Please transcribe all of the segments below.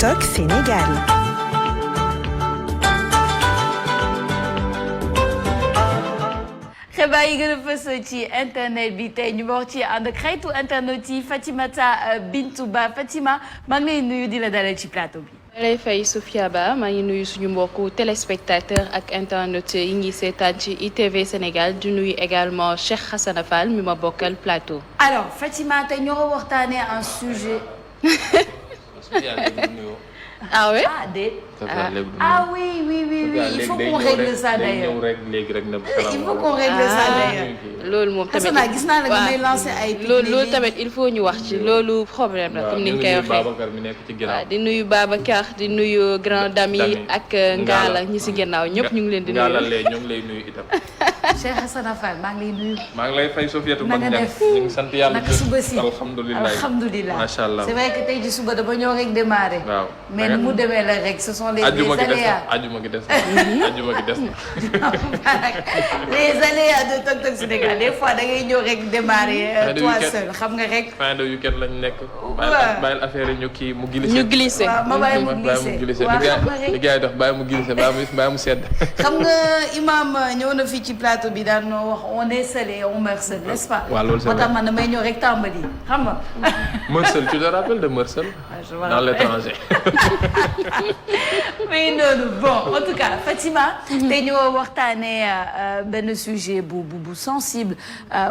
TikTok Sénégal. xibaar yi gën a fës ci internet bi tey ñu wax ci ànd ak xaytu internet yi Fatimata Bintou Ba Fatima maa ngi lay nuyu di la dalal ci plateau bi. maa lay fay Sofia Ba maa ngi nuyu suñu mbokku téléspectateur ak internet yi ngi seetaan ci ITV Sénégal di nuyu également Cheikh Hassana Fall mi ma bokkal plateau. alors Fatima tey ñoo ko waxtaanee un sujet. ah oui ah oui il faut qu'on règle ça d'ailleurs il faut qu'on règle ça d'ailleurs. loolu moom tamit Hassana gis naa la nga may lancer ay. loolu tamit il faut ñu wax ci loolu problème la comme ni nga koy waxee. waaw di nuyu Babacar di nuyu grand dami ak Ngala ñi si ginnaaw ñëpp ñu ngi leen di nuyu. Ngala lee ñoo ngi lay nuyu itam. Cheikh Hassana Fall maa ngi lay nuyu. maa ngi lay fay Sofiatou na nga def ñu ngi sant yàlla. naka suba si alhamdulilah macha allah. c'est vrai que tey ji suba dama ñëw rek démarrer. waaw mais nu mu demee la rek ce sont les aléas. ajuma gi des na les aléas de Tok Tok Sénégal des fois da ngay ñëw rek démarrer toi seul xam nga rek. fin de week-end lañ nekk. bàyyil affaire yi ñu kii mu glissé. ñu glissé waaw ma bàyyi mu glissé waaw xam nga rek li gars yi dox bàyyi mu glissé bàyyi mu sedd. xam nga imam ñëw na fii ci plateau bi daan noo wax on est seul et on meurt seul n'est-ce pas. waaw loolu c'est vrai moo tax man damay ñëw rek tàmbali xam nga. Meursault tu te rappelles de Meursault. dans l'étranger. mais noonu bon en tout cas Fatima. tey ñoo waxtaanee benn sujet bu sensible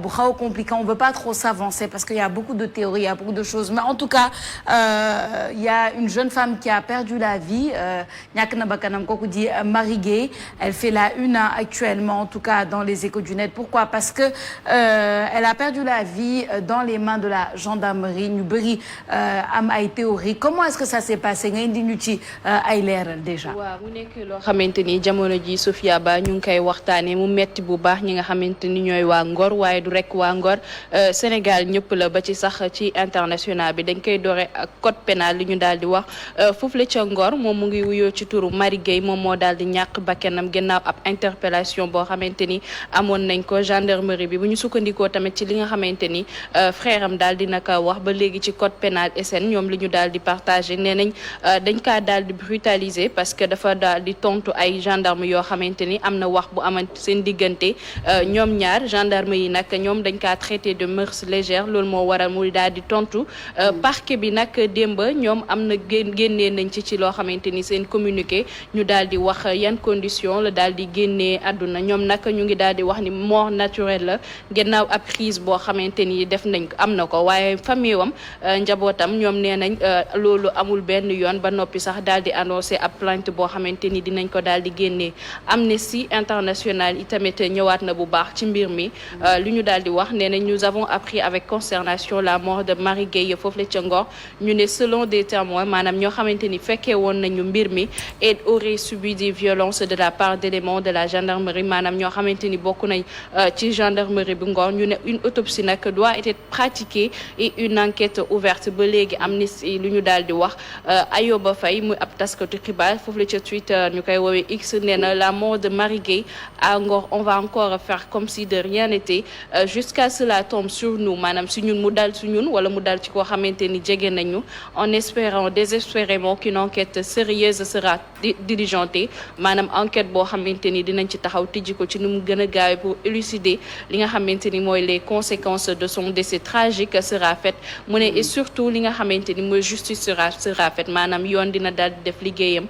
bu xaw a compliqué on veut pas trop s'avancer parce qu'il y a beaucoup de théories il y a beaucoup de choses mais en tout cas il y a une jeune femme qui a perdu la vie ñàkk na bakkanam kooku di Marie Gueye elle fait la une actuellement en tout cas dans les échos du net pourquoi parce que elle a perdu la vie dans les mains de la gendarmerie ñu bëri am ay théories comment est-ce que ça s'est passé nga indi ñu ci ay leeral déjà. waaw mu nekk loo xamante ni jamono ji Sofia Ba ñu ngi koy waxtaanee mu metti bu baax ñi nga xamante ni ñooy waa Ngor waaye du rek waa Ngor Sénégal ñëpp la ba ci sax ci international bi dañ koy doore ak code pénal li ñu daal di wax foofu la ca Ngor moom mu ngi wuyoo ci turu Marie Gueye moom moo daal di ñàkk bakkanam gannaaw ab interpellation boo xamante ni amoon nañ ko gendarmerie bi bu ñu sukkandikoo tamit ci li nga xamante ni frère am daal di naka wax ba léegi ci code pénal SN ñoom li ñu daal di partagé nee nañ dañ kaa daal di brutaliser parce que dafa daal di tontu ay gendarme yoo xamante ni am na wax bu amante seen diggante ñoom ñaar gendarme yi nag ñoom dañ kaa traité de mœurs légères loolu moo waral mu daal di tontu parquet bi nag démb ñoom am na génnee nañ ci loo xamante ni seen communiqué ñu daal di wax yan condition la daal di génnee àdduna ñoom nag ñu ngi daal di wax ni mort naturelle la gannaaw ab crise boo xamante ni def nañ am na ko waaye famille wam njabootam ñoom nee nañ loolu amul benn yoon ba noppi sax daal di annoncé ab plainte boo xamante ni dinañ ko daal di génnee Amnesty International itamit ñëwaat na bu baax ci mbir mi lu ñu daal di wax nee nañ nous avons appris avec consternation la mort de Marie Gueye foofu la ca Ngor ñu ne selon des témoins maanaam ñoo xamante ni fekkee woon nañu mbir mi et aurait subi des violences de la part d'éléments de la gendarmerie maanaam ñoo xamante ni bokk nañ ci gendarmerie bu Ngor ñu ne une autopsie nag doit être pratiquée et une enquête ouverte ba léegi Amnesty lu ñu daal di wax Ayoba Faye muy ab taskatu xibaar foofu la ca Twitter ñu koy woowee X nee na la mort de Marie Gueye à Ngor on va encore faire comme si de rien n'était jusqu'à cela tombe sur nous maanaam si ñun mu dal si ñun wala mu dal ci koo xamante ni jege nañu en espérant désespérément qu'une enquête sérieuse sera diligentée maanaam enquête boo xamante ni dinañ ci taxaw tijji ko ci nu mu gën a gaawee pour élucider li nga xamante ni mooy les conséquences de son décès tragique sera faite mu ne et surtout li nga xamante ni mooy justice sera faite maanaam yoon dina daal di def liggéeyam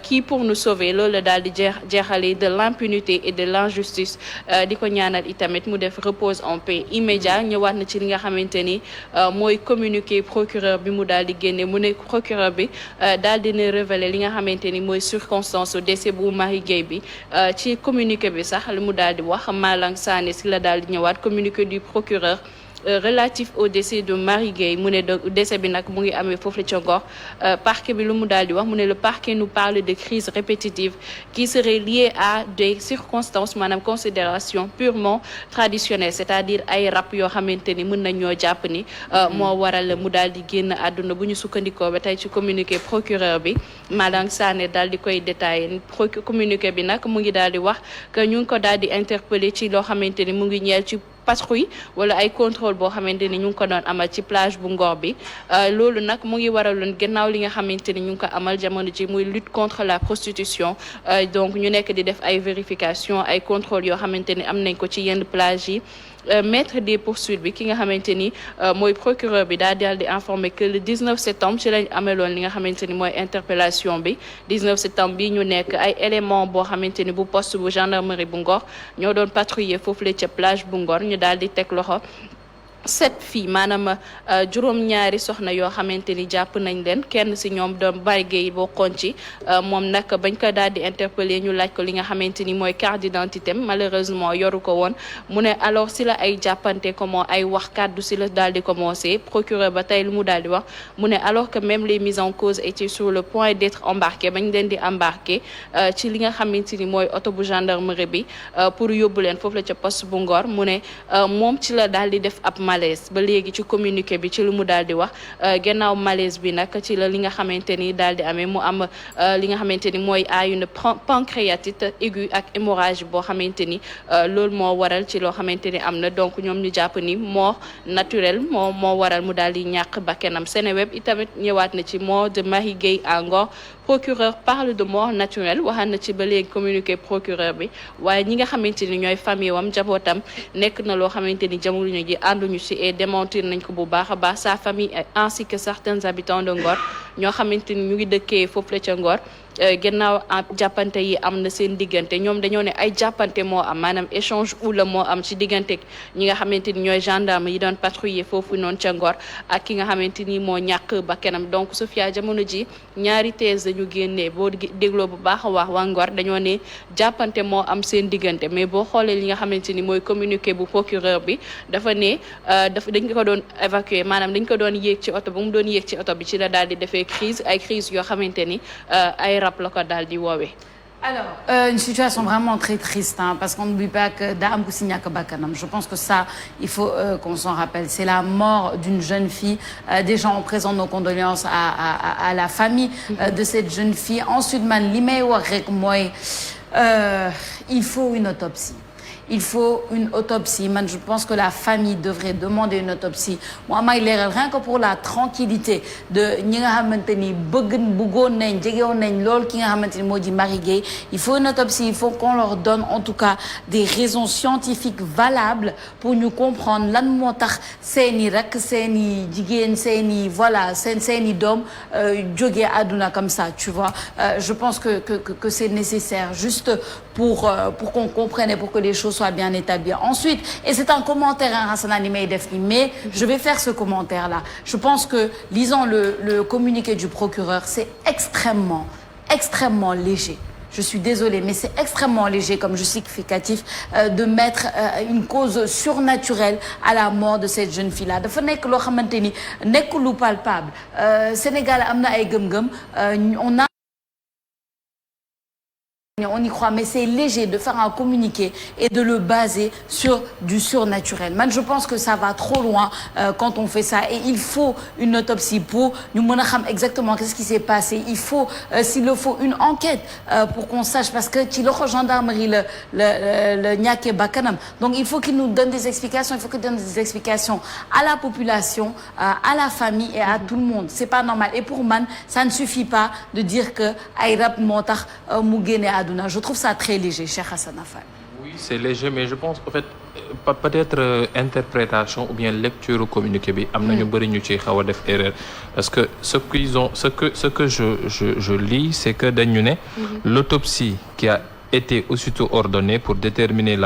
kii pour nous sauver loolu la daal di jeexale de l'impunité et de l'injustice di ko ñaanal itamit mu def repose en paix immédiat ñëwaat na ci li nga xamante ni mooy communiqué procureur bi mu daal di génne mu ne procureur bi daal dina révéler li nga xamante ni mooy circonstance décès bu Marie Gueye bi ci communiqué bi sax li mu daal di wax Malang Sané si la daal di ñëwaat communiqué du procureur relatif au décès de Marie Gueye mu ne décès bi nag mu ngi amee foofu la ca Ngor parquet bi lu mu daal di wax mu ne le parquet nous parle de crises répétitives qui seraient liées à des circonstances maanaam considération purement traditionnelle c'est-à-dire ay rab yoo xamante ni mën nañoo jàpp ni moo waral mu daal di génn àdduna bu ñu sukkandikoo ba tey ci communiqué procureur bi Malang Sané daal di koy détaillé communiqué bi nag mu ngi daal di wax que ñu ngi ko daal di interpellé ci loo xamante ni mu ngi ñeel ci patrouille wala ay contrôle boo xamante ni ñu ngi ko doon amal ci plage bu Ngor bi loolu nag mu ngi waraloon gannaaw li nga xamante ni ñu ngi ko amal jamono ji muy lutte contre la prostitution donc ñu nekk di def ay vérification ay contrôle yoo xamante ni am nañ ko ci yenn plage yi maître des poursuites bi ki nga xamante ni mooy procureur bi daal di informé que le 19 septembre ci lañ ameloon li nga xamante ni mooy interpellation bi 19 septembre bi ñu nekk ay élément boo xamante ni bu poste bu gendarmerie bu Ngor ñoo doon patrouiller foofu la ca plage bu Ngor ñu daal di teg loxo 7 filles maanaam juróom-ñaari soxna yoo xamante ni jàpp nañ leen kenn si ñoom doon barigé bokkoon ci moom nag bañ ko daal di interpeller ñu laaj ko li nga xamante ni mooy carte d'identité am malheureusement yoru ko woon mu ne alors si la ay jàppante comment ay wax kàddu si la daal di commencé procureur ba tey lu mu daal di wax mu ne alors que même les mises en cause étaient sur le point d'être embarqués bañ leen di embarqué ci li nga xamante ni mooy oto bu gendarmerie bi pour yóbbu leen foofu la ca poste bu Ngor mu ne moom ci la daal di def ab malaise ba léegi ci communiqué bi ci lu mu daal di wax gannaaw malaise bi nag ci la li nga xamante ni daal di amee mu am li nga xamante ni mooy à une pancréatite aiguë ak hémorragie boo xamante ni loolu moo waral ci loo xamante ni am na donc ñoom ñu jàpp ni mort naturelle moo waral mu daal di ñàkk bakkanam Seneweb itamit ñëwaat na ci mort de Marie Gueye à Ngor procureur parle de mort naturelle waxaan na ci ba léegi communiqué procureur bi waaye ñi nga xamante ni ñooy famille wam jabootam nekk na loo xamante ni jamono ji ànduñu ci et démentir nañ ko bu baax a baax sa famille ainsi que certains habitants de Ngor ñoo xamante ni ñu ngi dëkkee foofu la ca Ngor gannaaw jàppante yi am na seen diggante ñoom dañoo ne ay jàppante moo am maanaam échange oula moo am ci diggante ñi nga xamante ni ñooy gendarme yi doon patrouiller foofu noonu ca Ngor ak ki nga xamante ni moo ñàkk bakkanam donc Sophia jamono ji ñaari thèse dañu génnee boo dégloo bu baax a wax waa Ngor dañoo ne jàppante moo am seen diggante mais boo xoolee li nga xamante ni mooy communiqué bu procureur bi dafa ne dañ ko doon évacuer maanaam dañ ko doon yéeg ci oto ba mu doon yéeg ci oto bi ci la daal di defee crise yoo xamante ni ay rap la ko daal di woowee. Alors, une situation vraiment très triste, hein, parce qu'on n'oublie pas que Dame Koussignac Bakanam, je pense que ça, il faut qu'on s'en rappelle. C'est la mort d'une jeune fille. Déjà, on présente nos condoléances à la famille de cette jeune fille. Ensuite, il faut une autopsie. Il faut une autopsie. Man, je pense que la famille devrait demander une autopsie. Moi, rien que pour la tranquillité de ñi nga xamanteni bëggoon nañ jéguewoon nañ lool ki nga xamanteni moo di Marie Gueye. Il faut une autopsie. Il faut qu'on leur donne en tout cas des raisons scientifiques valables pour nous comprendre lan moo tax seeni rak seeni jigéen seeni voilà seeni doom jógee àdduna comme ça, tu vois. Je pense que c'est nécessaire juste pour qu'on comprenne et pour que les choses soient bien établies. Ensuite, et c'est un commentaire mais je vais faire ce commentaire-là. Je pense que, lisant le communiqué du procureur, c'est extrêmement léger. Je suis désolée, mais c'est extrêmement léger comme justificatif de mettre une cause surnaturelle à la mort de cette jeune fille-là. Dafa nekk loo xamante ni nekk lu palpable. Sénégal am na ay gëm-gëm, on y croit, mais c'est léger de faire un communiqué et de le baser sur du surnaturel. Man, je pense que ça va trop loin quand on fait ça. Et il faut une autopsie pour nous montrer exactement qu'est-ce qui s'est passé. Il faut, s'il le faut, une enquête pour qu'on sache. Parce que tu le gendarmerie, le Nyake Bakanam. Donc il faut qu'il nous donne des explications. Il faut qu'il donne des explications à la population, à la famille et à tout le monde. C'est pas normal. Et pour Man, ça ne suffit pas de dire que Aïrap Montar Mougene Aduna. Je trouve ça très léger, cher Hassan Afal. Oui, c'est léger, mais je pense, en fait, peut-être interprétation ou bien lecture communiqué bi am nañu bëri ñu ci xaw a def erreur parce que ce que je lis, c'est que dañu ne l'autopsie qui a été aussitôt ordonnée pour déterminer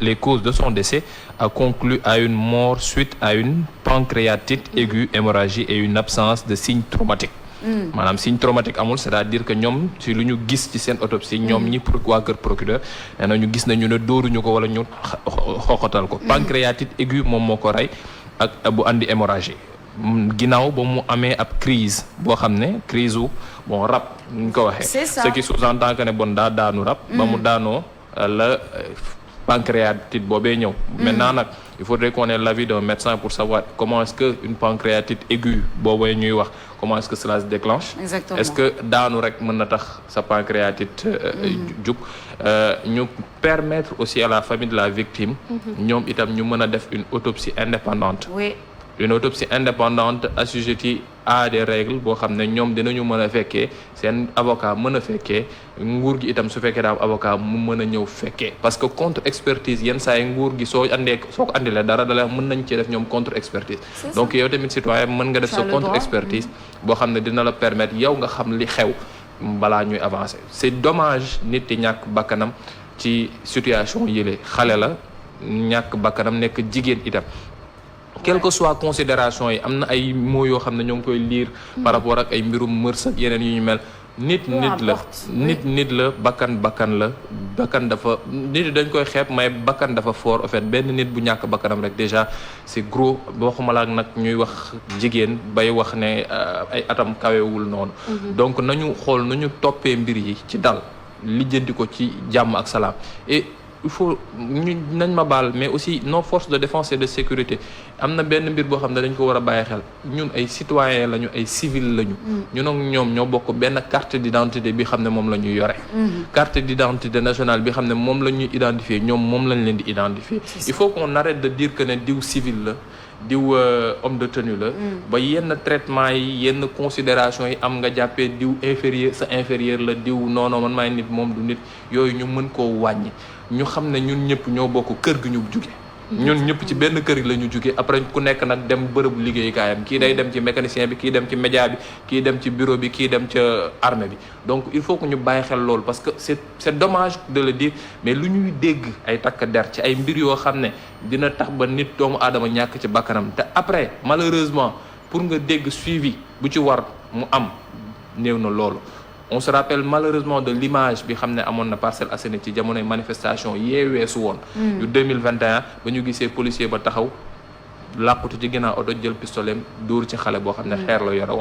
les causes de son décès a conclu à une mort suite à une pancréatite aiguë, hémorragie et une absence de signes traumatiques. Maanaam signe traumatique amul, c'est-à-dire que ñoom ci lu ñu gis ci seen autopsie ñoom ñi waa kër procureur nee na ñu gis nañu ne dóoruñu ko wala ñu xoxotal ko. Pancréatite aiguë moom moo ko rey ak bu andi hémorragie ginnaaw ba mu amee ab crise boo xam ne crise u bon rab ñu ko waxee. C'est ça. Ce qui sous-entend que ne bon daa daanu rab ba mu daanoo la pancréatite boobee ñëw. Maintenant nag il faudrait qu'on ait l'avis d'un médecin pour savoir comment est-ce que une pancréatite aiguë boobee ñuy wax comment est-ce que cela se déclenche. Exactement. Est-ce que daanu rek mën na tax sa pancréatite jug ñu permettre aussi à la famille de la victime. ñoom itam ñu mën a def une autopsie indépendante. Oui. Une autopsie indépendante assujettie à des règles boo xam ne ñoom dinañu mën a fekkee seen avocat mën a fekkee nguur gi itam su fekkee daa am avocat mu mën a ñëw fekkee parce que contre expertise yenn saa yi nguur gi soo ko andilee dara dala mën nañ ci def ñoom contre expertise donc yow tamit citoyen mën nga def sa contre expertise boo xam ne dina la permettre yow nga xam li xew balaa ñuy avancer c'est dommage nit yi ñàkk bakkanam ci situation yële xale la ñàkk bakkanam nekk jigéen itam quelle que soit considération yi am na ay mots yoo xam ne ñoo ngi koy lire par rapport ak ay mbirum mërs ak yeneen yu ñu mel nit la bakkan la bakkan dafa nit dañ koy xeeb mais bakkan dafa fort en fait benn nit bu ñàkk bakkanam rek déjà c'est gros waxuma la nag ñuy wax jigéen bay wax ne ay atam kawewul noonu donc nañu xool nañu toppee mbir yi ci dal lijjanti ko ci jàmm ak salaam et il faut ñu nañ ma baal mais aussi nos forces de défense et de sécurité am na benn mbir boo xam ne dañ ko war a bàyyi xel ñun ay citoyens lañu ay civils lañu. ñun ak ñoom ñoo bokk benn carte d'identité bi xam ne moom la ñuy yore. carte d'identité nationale bi xam ne moom la ñuy identifier ñoom moom lañ leen di identifier. Il faut qu'on arrête de dire que ne diw civil la diw homme de tenue la. ba yenn traitement yi yenn considération yi am nga jàppee diw inférieur la diw non man maay nit moom du nit yooyu ñu mën koo wàññi. ñu xam ne ñun ñëpp ñoo bokk kër gi ñu jóge ñun ñëpp ci benn kër gi la ñu jóge après ku nekk nag dem bërëbu liggéeyukaayam kii day dem ci mécanicien bi kii dem ci média bi kii dem ci bureau bi kii dem ca armée bi donc il faut que ñu bàyyi xel loolu parce que c'est dommage de le dire mais lu ñuy dégg ay takk der ci ay mbir yoo xam ne dina tax ba nit doomu aadama ñàkk ci bakkanam te après malheureusement pour nga dégg suivi bu ci war mu am néew na loolu on se rappelle malheureusement de l'image bi xam ne amoon na Parcelles Assainies ci jamonoy manifestation yee weesu woon yu 2021 ba ñu gisee policier ba taxaw làqutu ci ginnaaw oto jël pistolet dóor ci xale boo xam ne xeer la yore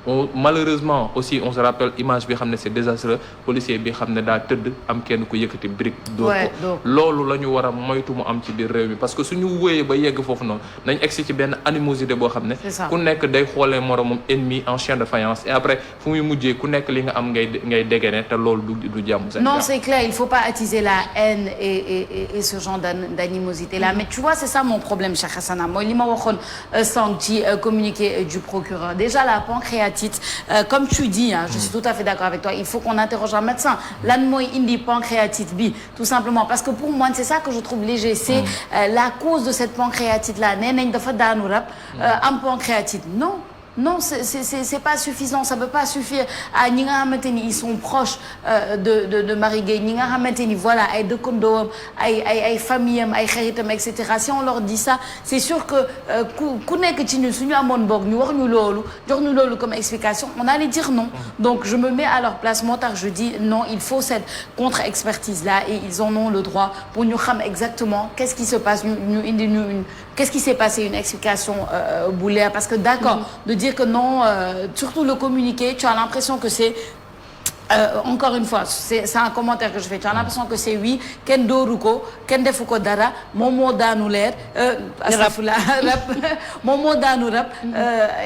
woon malheureusement aussi on se rappelle image bi xam ne c'est désastreux policier bi xam ne daa tëdd am kenn ku yëkkati brique dóor ko loolu la ñu war a moytu mu am ci biir réew mi parce que suñu wóyee ba yegg foofu noonu nañ egsi ci benn animosité boo xam ne ku nekk day xoolee moromam ennemi en chien de faïence et après fu muy mujjee ku nekk li nga am ngay dégainer te loolu du jàmm non c'est clair il faut pas attiser la haine et ce genre d'animosité là mais tu vois c'est ça mon problème Cheikh Hassana mooy ma waxoon sànq ci communiqué du procureur déjà la pancréatite comme tu dis je suis tout à fait d'accord avec toi il faut qu'on interroge un médecin lan mooy indi pancréatite bi tout simplement parce que pour moi c'est ça que je trouve léger c'est la cause de cette pancréatite là nee nañ dafa daanu rab am pancréatite non c'est pas suffisant ça peut pas suffire à ñi nga xamante ni ils sont proches de Marie Gueye ñi nga xamante ni voilà ay dëkkandoom ay famille am ay xaritam etc si on leur dit ça c'est sûr que ku nekk ci ñun suñu amoon boog ñu wax ñu loolu jox ñu loolu comme explication on allait dire non donc je me mets à leur place moo tax je dis non il faut cette contre-expertise là et ils en ont le droit pour ñu xam exactement qu'est-ce qui se passe ñu indi ñu qu'est-ce qui s'est passé une explication bu leer parce que d'accord de dire que non surtout le communiqué tu as l'impression que c'est encore une fois c'est un commentaire que je fais tu as l'impression que c'est oui kenn dóoru ko kenn defu ko dara moom moo daanu leer astafurlah rab moom moo daanu rab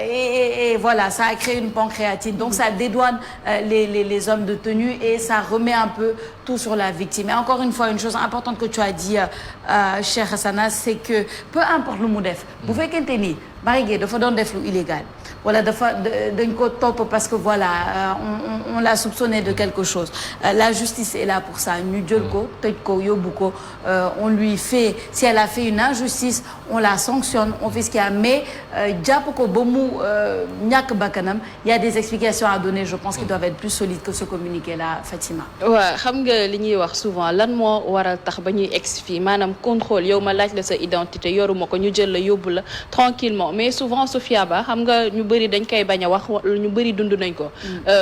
et voilà ça a créé une pancréatite donc ça dédouane les hommes de tenue et ça remet un peu tout sur la victime et encore une fois une chose importante que tu as dit Cheikh Hassana c'est que peu importe lu mu def bu fekkente ni Marie Gueye dafa doon def lu illégal wala dañ ko topp parce que voilà on l'a soupçonné de quelque chose la justice est là pour ça ñu jël ko tëj ko yóbbu ko on lui fait si elle a fait une injustice on la sanctionne on fait ce qu'il y a mais jàpp ko ba mu ñàkk bakkanam il y a des explications à donner je pense qu'ils doivent être plus solides que ce communiqué là Fatima. waaw xam nga li ñuy wax souvent lan moo waral tax ba ñuy egsi fii maanaam contrôle yow ma laaj la sa identité yoruma ko ñu jël la yóbbu la tranquillement mais souvent Sophia Ba xam nga ñu bëri dañ koy bañ a wax ñu bëri dund nañ ko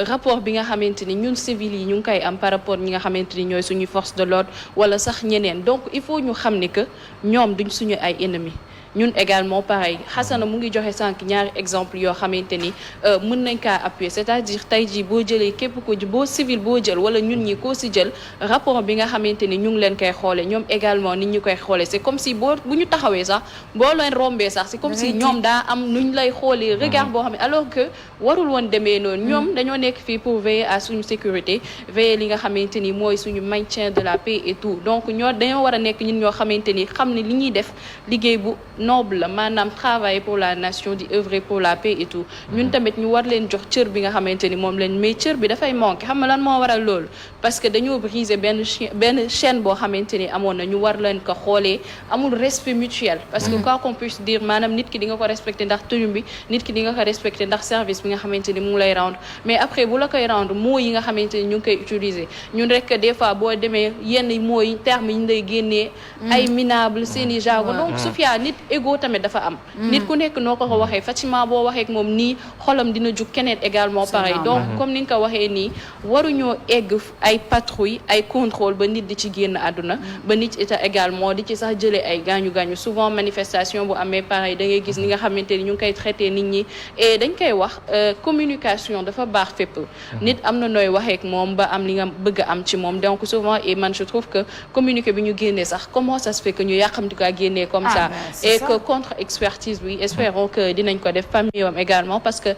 rapport bi nga xamante ni ñun civils yi ñu ngi koy am par rapport ñi nga xamante ni ñooy suñu force de l'ordre wala sax ñeneen donc il faut ñu xam ni que ñoom duñ suñu ay ennemis ñun également pareil Hassana mu ngi joxe sànq ñaari exemple yoo xamante ni mën nañ kaa appuyer c'est-à-dire tey jii boo jëlee képp ko boo civil boo jël wala ñun ñi koo si jël rapport bi nga xamante ni ñu ngi leen koy xoolee ñoom également nit ñu koy xoolee c'est comme si bu ñu taxawee sax boo leen rombee sax c'est comme si ñoom daa am nuñ lay xoolee regard boo xam ne alors que warul woon demee noonu ñoom dañoo nekk fii pour veiller à suñu sécurité veiller li nga xamante ni mooy suñu maintien de la paix et tout donc dañoo war a nekk ñun ñoo xamante ni xam ne li ñuy def liggéey bu noble la maanaam travailler pour la nation di œuvrer pour la paix et tout ñun tamit ñu war leen jox cër bi nga xamante ni moom leen mais cër bi dafay manqué xam nga lan moo waral loolu parce que dañoo briser benn chaîne boo xamante ni amoon na ñu war leen ko xoolee amul respect mutuel parce que quoi qu'on puisse dire maanaam nit ki di nga ko respecter ndax tenue bi nit ki di nga ko respecter ndax service bi nga xamante ni mu ngi lay rendre mais après bu la koy rendre mots yi nga xamante ni ñu ngi koy utiliser ñun rek des fois boo demee yenn mots yi termes yi ñu lay génnee ay minable seeni jargon donc Sophia nit ego tamit dafa am nit ku nekk noo ko waxee Fatima boo waxee ak moom nii xolam dina jug keneen également pareil donc comme ni nga ko waxee nii waruñoo egg ay patrouille ay contrôle ba nit di ci génn àdduna ba nit ita également di ci sax jëlee ay gaañu-gaañu souvent manifestation bu amee pareil da ngay gis ni nga xamante ni ñu ngi koy traité nit ñi et dañ koy wax communication dafa baax fépp nit am na nooy waxee ak moom ba am li nga bëgg a am ci moom donc souvent et man je trouve que communiqué bi ñu génnee sax comment ça se fait que ñu yàqamti ko génnee comme ça et que contre expertise bi espérons que dinañ ko def famille am également parce que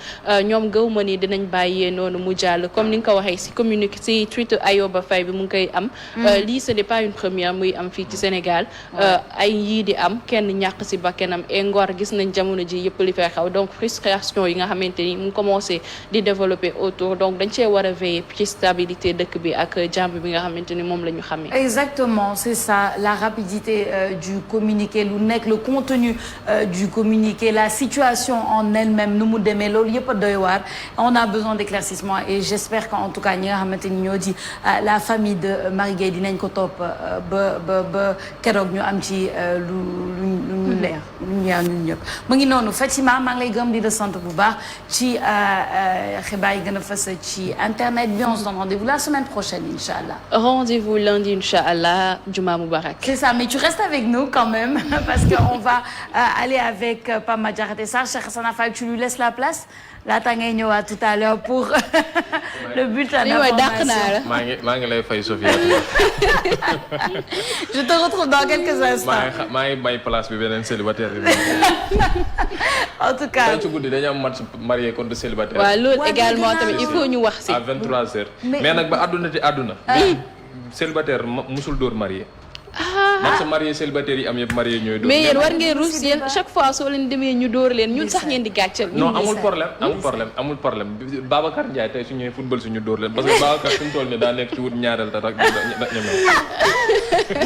ñoom gëw ma ni dinañ bàyyee noonu mu jàll comme ni nga ko waxee si communiqué si Twitter Ayoba Faye bi mu ngi koy am lii ce n'est pas une première muy am fii ci Sénégal ay yii di am kenn ñàkk si bakkanam et Ngor gis nañ jamono ji yëpp li fay xaw donc frustration yi nga xamante ni mu commencé di développer autour donc dañ cee war a veiller ci stabilité dëkk bi ak jàmm bi nga xamante ni moom la ñu xamee. Exactement, c'est ça, la rapidité du communiqué lu nekk le contenu du communiqué la situation en elle-même nu mu demee loolu yëpp a doy waar on a besoin d'éclaircissement et j'espère qu'en tout cas ñi nga xamante ni ñoo di la famille de Marie Gueye dinañ ko topp ba keroog ñu am ci lu leer lu ñu ñun ñëpp mu ngi noonu Fatima maa ngi lay gëm di la sant bu baax ci xibaar yi gën a fës ci internet bi on se donne rendez-vous la semaine prochaine inchallah. Rendez-vous lundi inchallah Juma Mubarak. C'est ça mais tu restes avec nous quand même parce que on va aller avec Pama Diakhaté Sarr Cheikh Hassana Fall tu lui laisses la place laata ngay ñëwaat tout à l'heure pour le bulletin d'information. maa ngi lay fay Sophia. Je te retrouve dans quelques instants. maa ngi may place bi beneen célibataire bi. En tout cas. tey ci guddi dañu am match marié contre célibataire. waaw loolu également tamit il faut ñu wax si. à 23h. mais nag ba àdduna ti àdduna. célibataire musul dóor marié. man sa marié célibataire yi am yëpp marié ñooy dóor. mais yéen war ngeen ruus yéen chaque fois soo leen demee ñu dóor leen ñun sax ngeen di gàccal. non amul problème Babacar Ndiaye tey su ñëwee football suñu dóor leen parce que Babacar fi mu toll nii daa nekk ci wut ñaareel te rek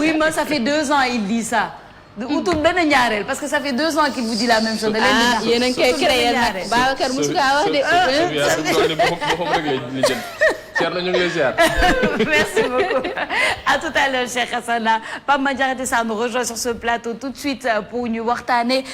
oui mais ça fait 2 ans il dit ça. utul benn ñaareel parce que ça fait 2 ans qu'il vous dit la même chose. da leen di nax yéen a ngi koy créer nag Babacar mosu kaa wax de. fi mu toll nii boppam rek li jël. Thierno ñu ngi lay ziar. Merci beaucoup. À tout à l'heure Cheikh Hassana. Pama Diakhaté Sarr nous rejoint sur ce plateau tout de suite pour ñu waxtaanee.